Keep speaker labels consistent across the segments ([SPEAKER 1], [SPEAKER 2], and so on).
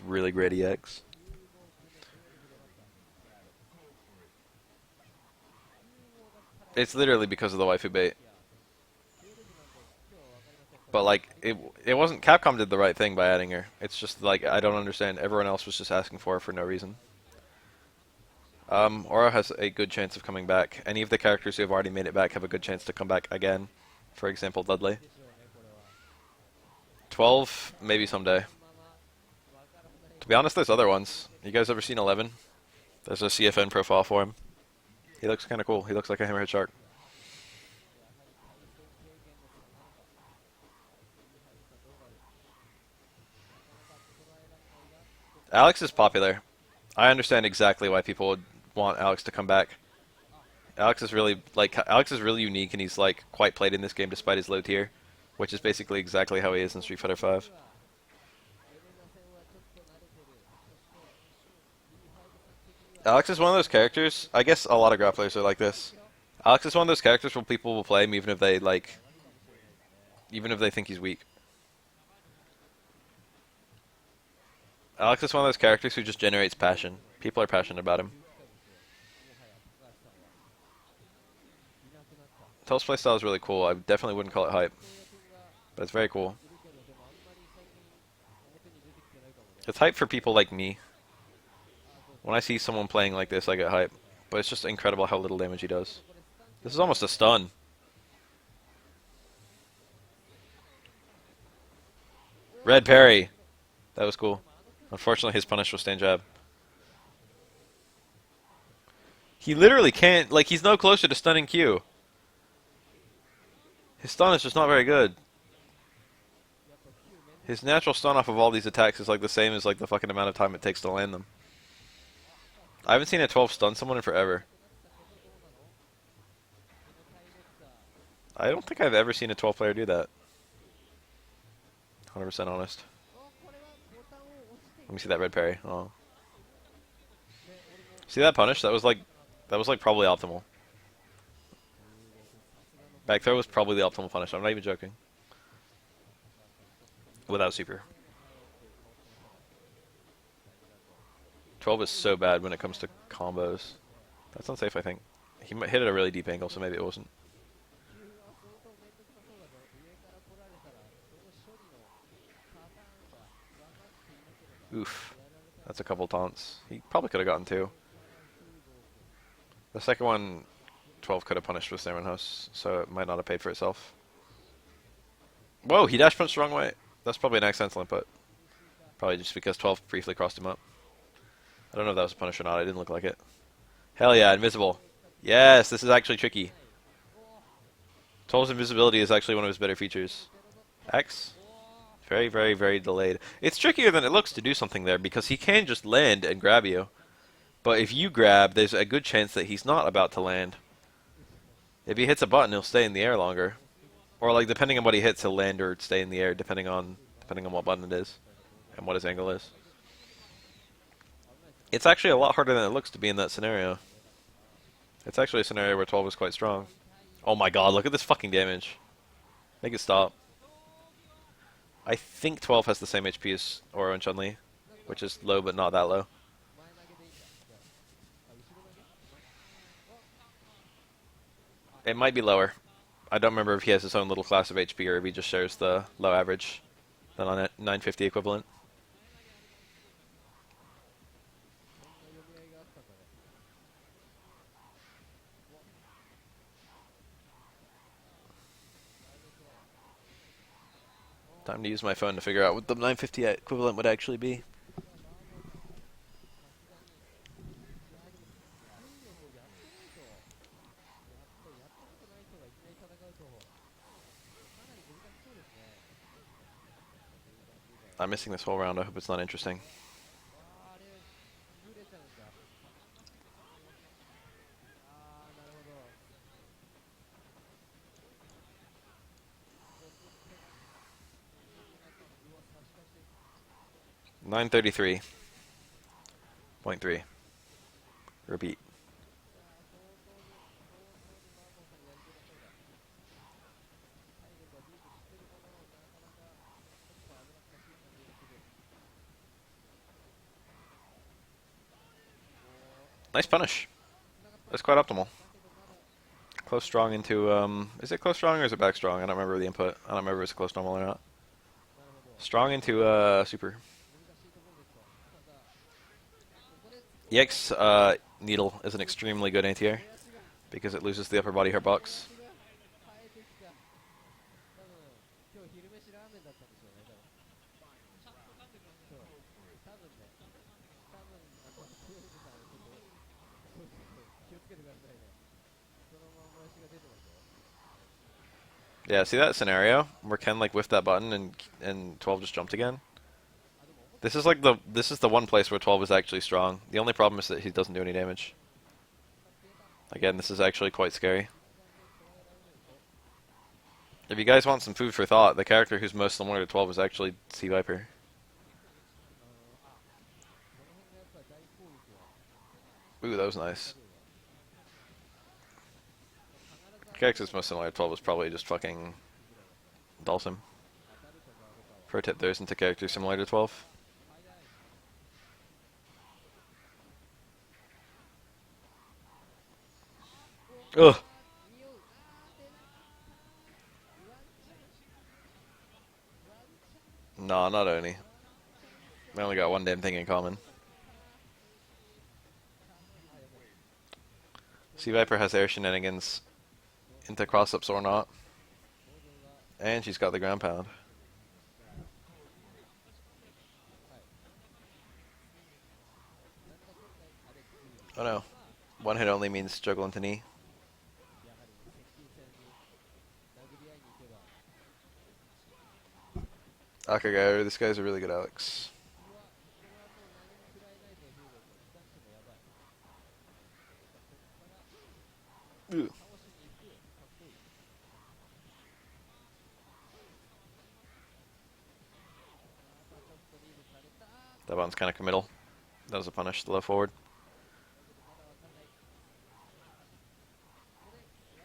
[SPEAKER 1] really great EX. It's literally because of the waifu bait. But like it wasn't Capcom did the right thing by adding her. It's just like I don't understand. Everyone else was just asking for her for no reason. Aura has a good chance of coming back. Any of the characters who have already made it back have a good chance to come back again. For example, Dudley. 12, maybe someday. To be honest, there's other ones. You guys ever seen 11? There's a CFN profile for him. He looks kind of cool. He looks like a hammerhead shark. Alex is popular. I understand exactly why people would want Alex to come back. Alex is really unique, and he's like quite played in this game despite his low tier, which is basically exactly how he is in Street Fighter 5. Alex is one of those characters. I guess a lot of grapplers are like this. Alex is one of those characters where people will play him even if they think he's weak. Alex is one of those characters who just generates passion. People are passionate about him. Tel's playstyle is really cool. I definitely wouldn't call it hype, but it's very cool. It's hype for people like me. When I see someone playing like this, I get hype. But it's just incredible how little damage he does. This is almost a stun. Red parry. That was cool. Unfortunately, his punish was stand jab. He literally can't, like, he's no closer to stunning Q. His stun is just not very good. His natural stun off of all these attacks is like the same as like the fucking amount of time it takes to land them. I haven't seen a 12 stun someone in forever. I don't think I've ever seen a 12 player do that. 100% honest. Let me see that red parry. Oh. See that punish? That was like probably optimal. Back throw was probably the optimal punish. I'm not even joking. Without super. 12 is so bad when it comes to combos. That's unsafe, I think. He might hit at a really deep angle, so maybe it wasn't. Oof. That's a couple taunts. He probably could have gotten two. The second one, 12 could have punished with Snare House, so it might not have paid for itself. Whoa, he dash punched the wrong way. That's probably an accidental input. Probably just because 12 briefly crossed him up. I don't know if that was a punish or not. It didn't look like it. Hell yeah, invisible. Yes, this is actually tricky. 12's invisibility is actually one of his better features. X? Very, very, very delayed. It's trickier than it looks to do something there because he can just land and grab you. But if you grab, there's a good chance that he's not about to land. If he hits a button, he'll stay in the air longer. Or like depending on what he hits, he'll land or stay in the air depending on what button it is and what his angle is. It's actually a lot harder than it looks to be in that scenario. It's actually a scenario where 12 is quite strong. Oh my god, look at this fucking damage. Make it stop. I think 12 has the same HP as Oro and Chun-Li, which is low but not that low. It might be lower. I don't remember if he has his own little class of HP or if he just shares the low average, the 950 equivalent. Time to use my phone to figure out what the 950 equivalent would actually be. I'm missing this whole round. I hope it's not interesting. .3. Repeat. Nice punish. That's quite optimal. Close strong into, is it close strong or is it back strong? I don't remember the input. I don't remember if it's close normal or not. Strong into, super. EX, needle is an extremely good anti-air because it loses the upper body hitbox. Yeah, see that scenario where Ken like whiffed that button and 12 just jumped again? This is like the one place where 12 is actually strong. The only problem is that he doesn't do any damage. Again, this is actually quite scary. If you guys want some food for thought, the character who's most similar to 12 is actually Sea Viper. Ooh, that was nice. The character who's most similar to 12 is probably just fucking Dhalsim. Pro tip, there isn't a character similar to 12. Ugh. Nah, not Oni. We only got one damn thing in common. Sea Viper has air shenanigans into cross-ups or not. And she's got the ground pound. Oh no. One hit only means juggle into knee. Akagairu, this guy's a really good Alex. Ooh. That one's kind of committal. That was a punish, the low forward.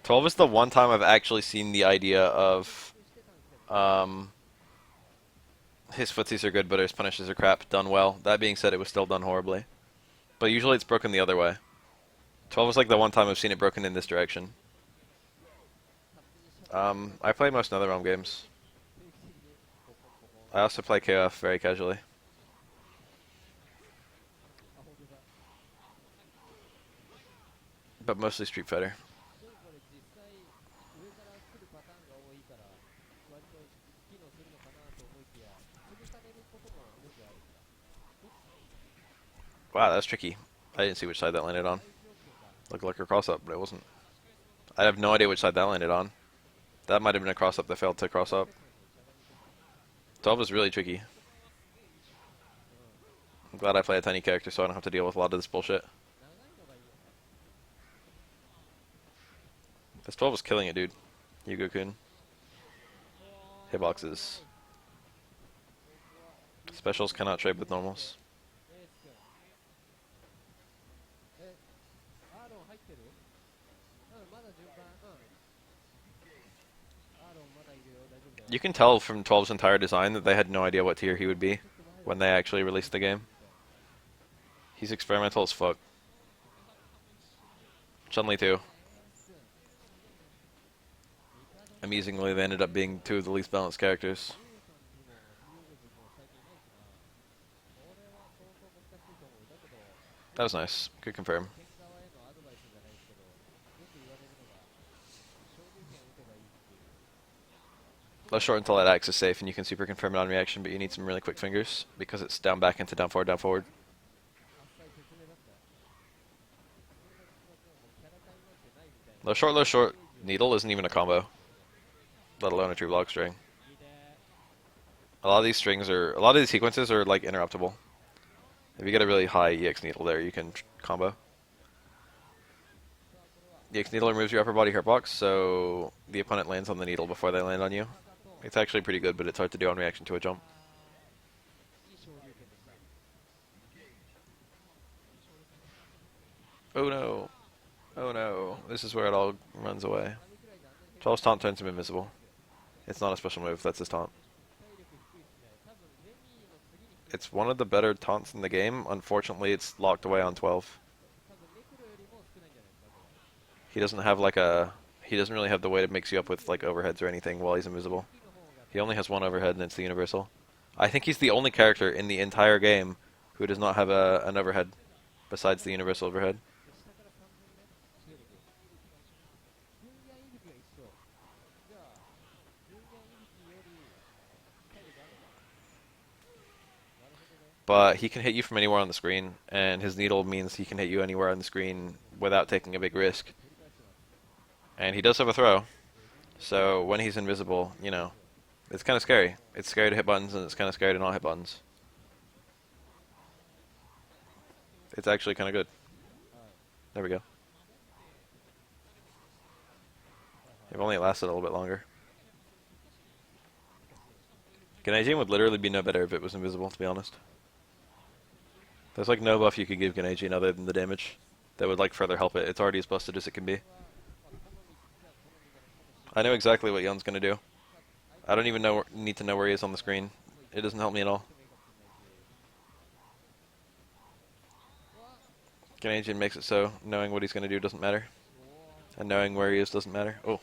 [SPEAKER 1] 12 is the one time I've actually seen the idea of his footsies are good, but his punishes are crap done well. That being said, it was still done horribly. But usually it's broken the other way. 12 is like the one time I've seen it broken in this direction. I play most NetherRealm games. I also play KOF very casually. But mostly Street Fighter. Wow, that's tricky. I didn't see which side that landed on. Looked like a cross-up, but it wasn't. I have no idea which side that landed on. That might have been a cross-up that failed to cross-up. 12 is really tricky. I'm glad I play a tiny character so I don't have to deal with a lot of this bullshit. This 12 is killing it, dude. Hugo-Kun. Hitboxes. Specials cannot trade with normals. You can tell from 12's entire design that they had no idea what tier he would be when they actually released the game. He's experimental as fuck. Chun-Li too. Amusingly, they ended up being two of the least balanced characters. That was nice. Could confirm. Low short until that axe is safe and you can super confirm it on reaction, but you need some really quick fingers because it's down back into down forward, down forward. Low short, needle isn't even a combo, let alone a true block string. A lot of these sequences are like interruptible. If you get a really high EX needle there, you can combo. EX needle removes your upper body hitbox, so the opponent lands on the needle before they land on you. It's actually pretty good, but it's hard to do on reaction to a jump. Oh no. Oh no. This is where it all runs away. 12's taunt turns him invisible. It's not a special move, that's his taunt. It's one of the better taunts in the game. Unfortunately, it's locked away on 12. He doesn't have like a... He doesn't really have the way to mix you up with like overheads or anything while he's invisible. He only has one overhead and it's the universal. I think he's the only character in the entire game who does not have an overhead besides the universal overhead. But he can hit you from anywhere on the screen, and his needle means he can hit you anywhere on the screen without taking a big risk. And he does have a throw, so when he's invisible, you know, it's kind of scary. It's scary to hit buttons, and it's kind of scary to not hit buttons. It's actually kind of good. There we go. If only it lasted a little bit longer. Ganejin would literally be no better if it was invisible, to be honest. There's like no buff you could give Ganejin other than the damage that would like further help it. It's already as busted as it can be. I know exactly what Yun's gonna do. I don't even need to know where he is on the screen. It doesn't help me at all. Ganejin makes it so knowing what he's gonna do doesn't matter. And knowing where he is doesn't matter. Oh.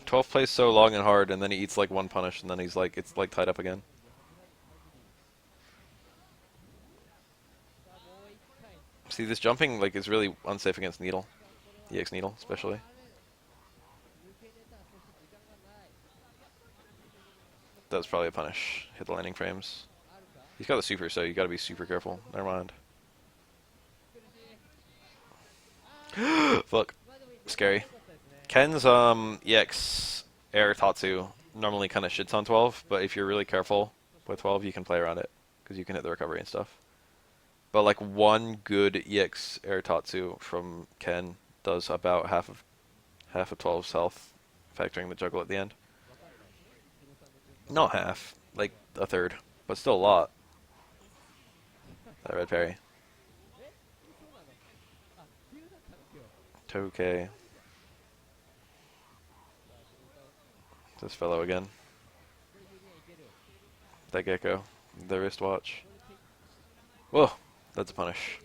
[SPEAKER 1] 12 plays so long and hard, and then he eats like one punish, and then he's like, it's like tied up again. See, this jumping like is really unsafe against Needle. EX Needle, especially. That was probably a punish. Hit the landing frames. He's got the super, so you gotta be super careful. Never mind. Fuck. Scary. Ken's EX Air Tatsu normally kind of shits on 12, but if you're really careful with 12, you can play around it, because you can hit the recovery and stuff. But like one good EX Air Tatsu from Ken does about half of 12's health, factoring the juggle at the end. Not half, like a third, but still a lot. That red parry. 2K. This fellow again. That gecko. The wristwatch. Whoa, that's a punish.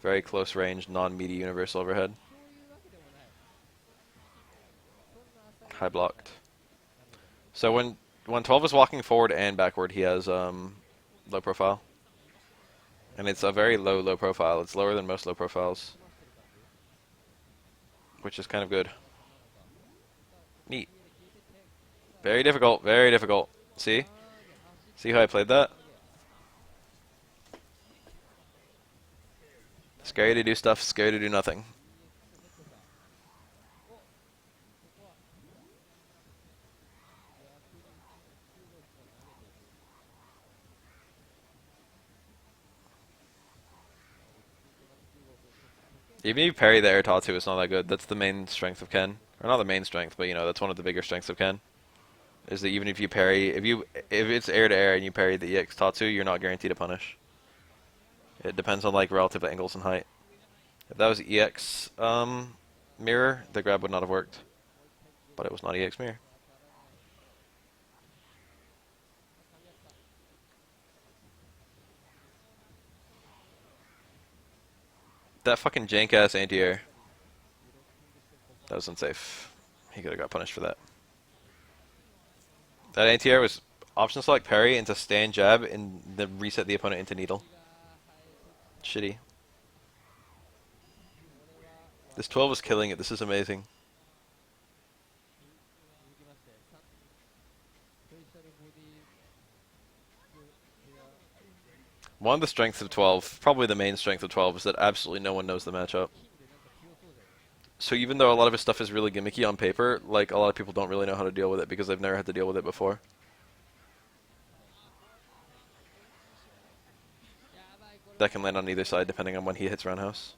[SPEAKER 1] Very close range, non-meaty universal overhead. High blocked. So when 12 is walking forward and backward, he has low profile. And it's a very low profile. It's lower than most low profiles. Which is kind of good. Neat. Very difficult, very difficult. See? See how I played that? Scary to do stuff, scary to do nothing. Even if you parry the air Tatsu, it's not that good. That's the main strength of Ken. Or not the main strength, but you know, that's one of the bigger strengths of Ken. Is that even if you parry, if it's air to air and you parry the EX Tatsu, you're not guaranteed a punish. It depends on like relative angles and height. If that was EX mirror, the grab would not have worked. But it was not EX mirror. That fucking jank ass anti-air. That was unsafe. He could have got punished for that. That anti-air was option select parry into stand jab and then reset the opponent into needle. Shitty. This 12 is killing it. This is amazing. One of the strengths of 12, probably the main strength of 12, is that absolutely no one knows the matchup. So even though a lot of his stuff is really gimmicky on paper, like a lot of people don't really know how to deal with it because they've never had to deal with it before. That can land on either side depending on when he hits roundhouse.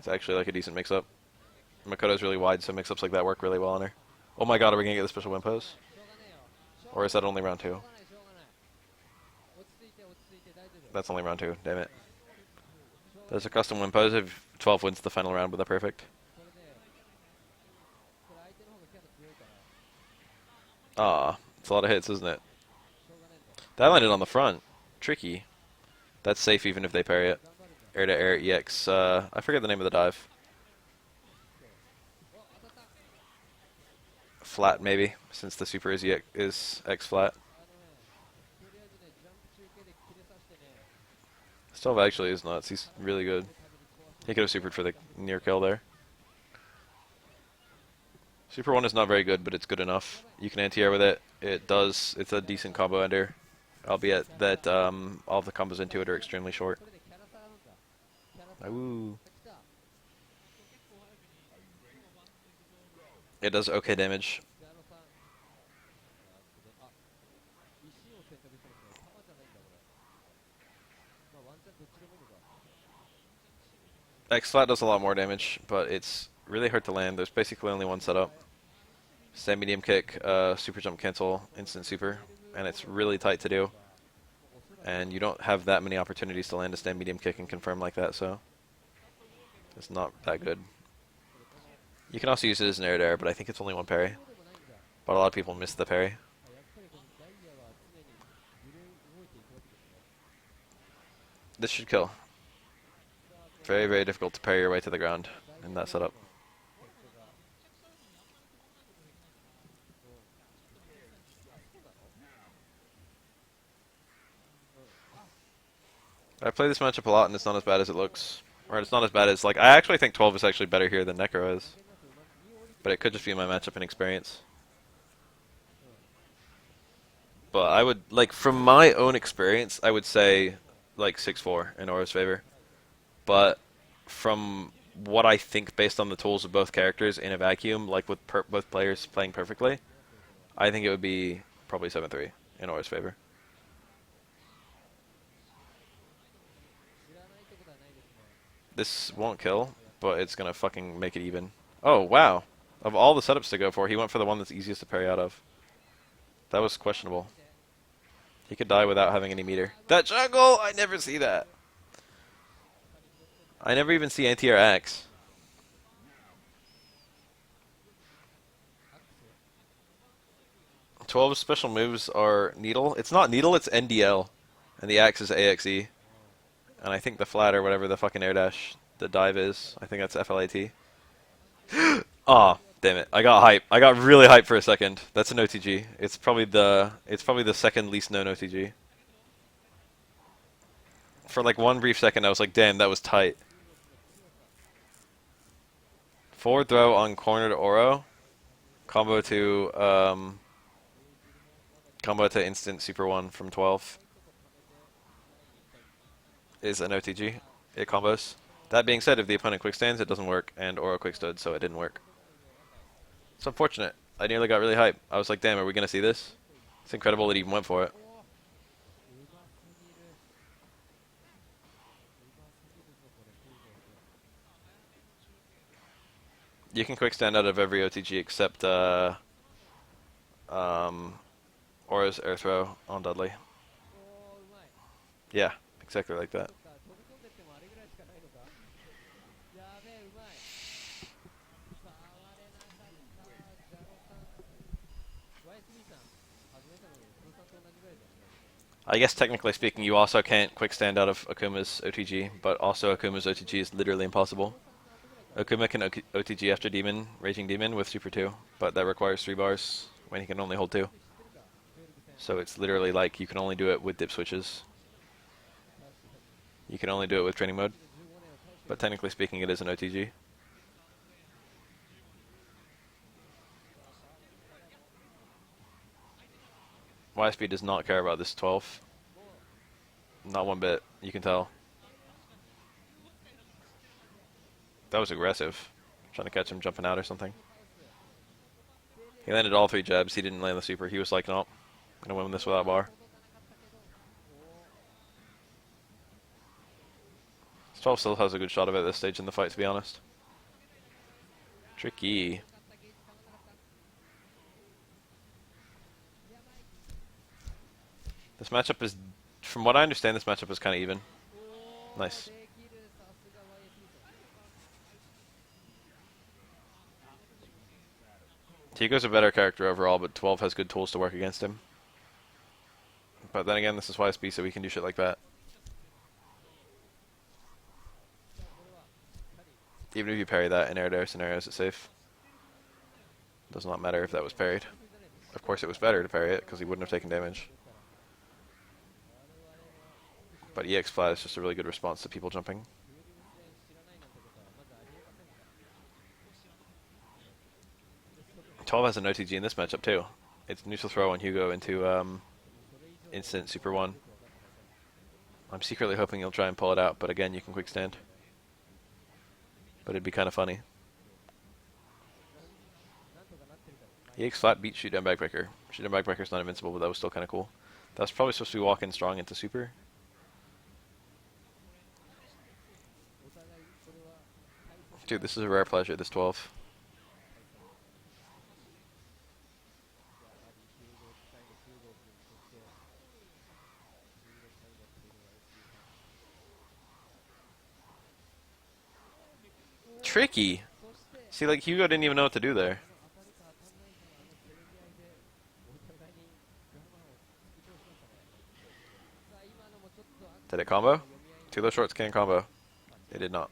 [SPEAKER 1] It's actually like a decent mix-up. Makoto's really wide, so mix-ups like that work really well on her. Oh my god, are we going to get the special win pose? Or is that only round 2? That's only round 2, damn it. There's a custom win pose if 12 wins the final round with a perfect. Ah, it's a lot of hits, isn't it? That landed on the front. Tricky. That's safe even if they parry it. air to air EX. I forget the name of the dive. Flat maybe, since the super is X flat. Stove actually is nuts. He's really good. He could have supered for the near kill there. Super 1 is not very good, but it's good enough. You can anti-air with it. It's a decent combo ender, albeit that all of the combos into it are extremely short. Ooh. It does okay damage. X flat does a lot more damage, but it's really hard to land. There's basically only one setup. Stand medium kick, super jump cancel, instant super, and it's really tight to do. And you don't have that many opportunities to land a stand medium kick and confirm like that, so it's not that good. You can also use it as an air to air, but I think it's only one parry. But a lot of people miss the parry. This should kill. Very, very difficult to parry your way to the ground in that setup. I play this matchup a lot, and it's not as bad as it looks. Or it's not as bad as, like, I actually think 12 is actually better here than Necro is. But it could just be my matchup inexperience. But I would, like, from my own experience, I would say, like, 6-4 in Aura's favor. But from what I think based on the tools of both characters in a vacuum, like with both players playing perfectly, I think it would be probably 7-3 in Aura's favor. This won't kill, but it's gonna fucking make it even. Oh, wow. Of all the setups to go for, he went for the one that's easiest to parry out of. That was questionable. He could die without having any meter. That jungle! I never see that. I never even see anti-air X. Twelve special moves are Needle. It's not Needle, it's NDL. And the Axe is AXE. And I think the flat or whatever the fucking air dash, the dive is, I think that's FLAT. Aw, damn it. I got hype. I got really hype for a second. That's an OTG. It's probably the second least known OTG. For like one brief second I was like, damn, that was tight. Forward throw on corner to Oro. Combo to instant super 1 from 12 is an OTG. It combos. That being said, if the opponent quick stands, it doesn't work, and Oro quick stood, so it didn't work. It's unfortunate. I nearly got really hyped. I was like, damn, are we going to see this? It's incredible that he even went for it. You can quick stand out of every OTG except Aura's air throw on Dudley. Yeah, exactly like that. I guess technically speaking, you also can't quick stand out of Akuma's OTG, but also Akuma's OTG is literally impossible. Okuma can OTG after Demon, Raging Demon with Super 2, but that requires 3 bars when he can only hold 2. So it's literally like you can only do it with dip switches. You can only do it with training mode, but technically speaking it is an OTG. YSP does not care about this 12. Not one bit, you can tell. That was aggressive. Trying to catch him jumping out or something. He landed all 3 jabs, he didn't land the super. He was like, nope, I'm gonna win this without bar. This 12 still has a good shot of it at this stage in the fight, to be honest. Tricky. This matchup is, from what I understand, this matchup is kind of even. Nice. Hugo's a better character overall, but 12 has good tools to work against him. But then again, this is YSB, so we can do shit like that. Even if you parry that in air-to-air scenarios, it's safe. Does not matter if that was parried. Of course, it was better to parry it because he wouldn't have taken damage. But EX flat is just a really good response to people jumping. 12 has an OTG in this matchup too. It's neutral throw on Hugo into instant Super 1. I'm secretly hoping he'll try and pull it out, but again, you can quick stand. But it'd be kind of funny. EX flat beat shoot down backbreaker. Shoot down backbreaker's not invincible, but that was still kind of cool. That was probably supposed to be walk in strong into super. Dude, this is a rare pleasure, this 12. Tricky. See, like, Hugo didn't even know what to do there. Did it combo? Two low shorts can combo. It did not.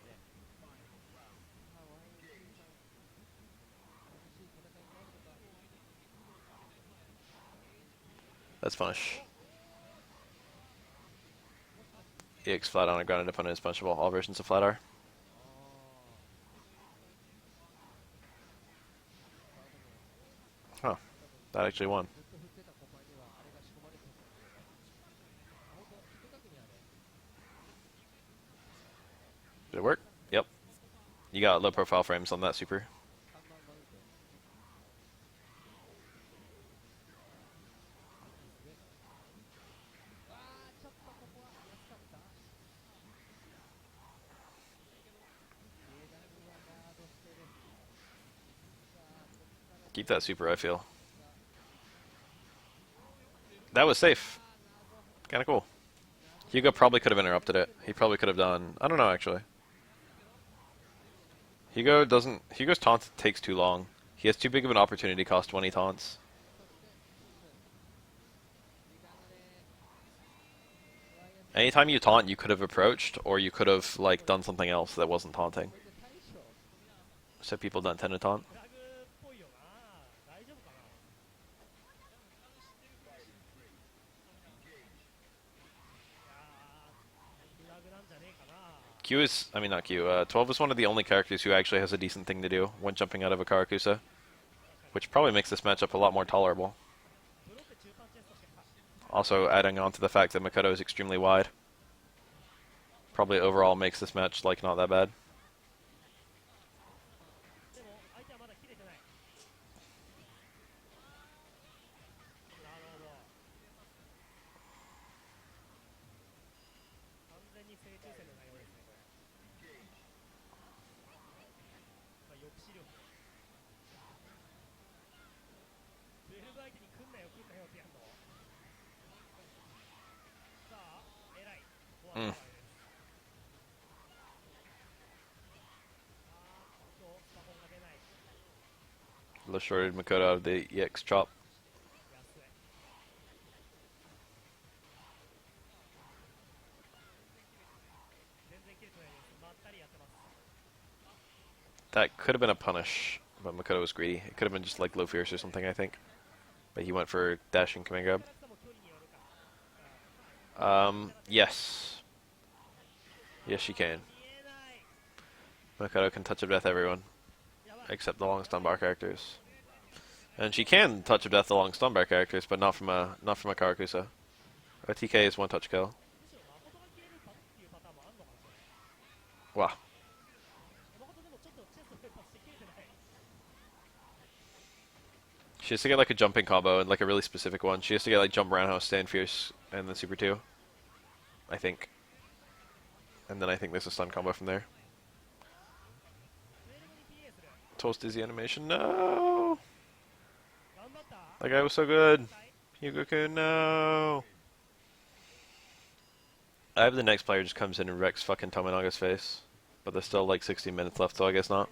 [SPEAKER 1] Let's punish. EX flat on a grounded opponent is punishable. All versions of flat are. Huh. That actually won. Did it work? Yep. You got low profile frames on that super. Keep that super, I feel. That was safe. Kinda cool. Hugo probably could have interrupted it. He probably could have done... I don't know, actually. Hugo's taunt takes too long. He has too big of an opportunity cost when he taunts. Anytime you taunt, you could have approached, or you could have, like, done something else that wasn't taunting. So people don't tend to taunt. Q is, I mean not Q, 12 is one of the only characters who actually has a decent thing to do when jumping out of a Karakusa, which probably makes this matchup a lot more tolerable. Also adding on to the fact that Makoto is extremely wide. Probably overall makes this match like not that bad. Low shorted Makoto out of the EX chop. That could have been a punish, but Makoto was greedy. It could have been just like low fierce or something, I think. But he went for dashing command grab. Yes. Yes, she can. Makoto can touch of death everyone, except the long stun bar characters. And she can touch of death the long stun bar characters, but not from a Karakusa. OTK is one touch kill. Wow. She has to get like a jumping combo and like a really specific one. She has to get like jump roundhouse, stand fierce, and then super 2. I think. And then I think there's a stun combo from there. Toast dizzy animation. No! That guy was so good. Hugo-Kun, no! I hope the next player just comes in and wrecks fucking Tominaga's face. But there's still like 60 minutes left, so I guess not.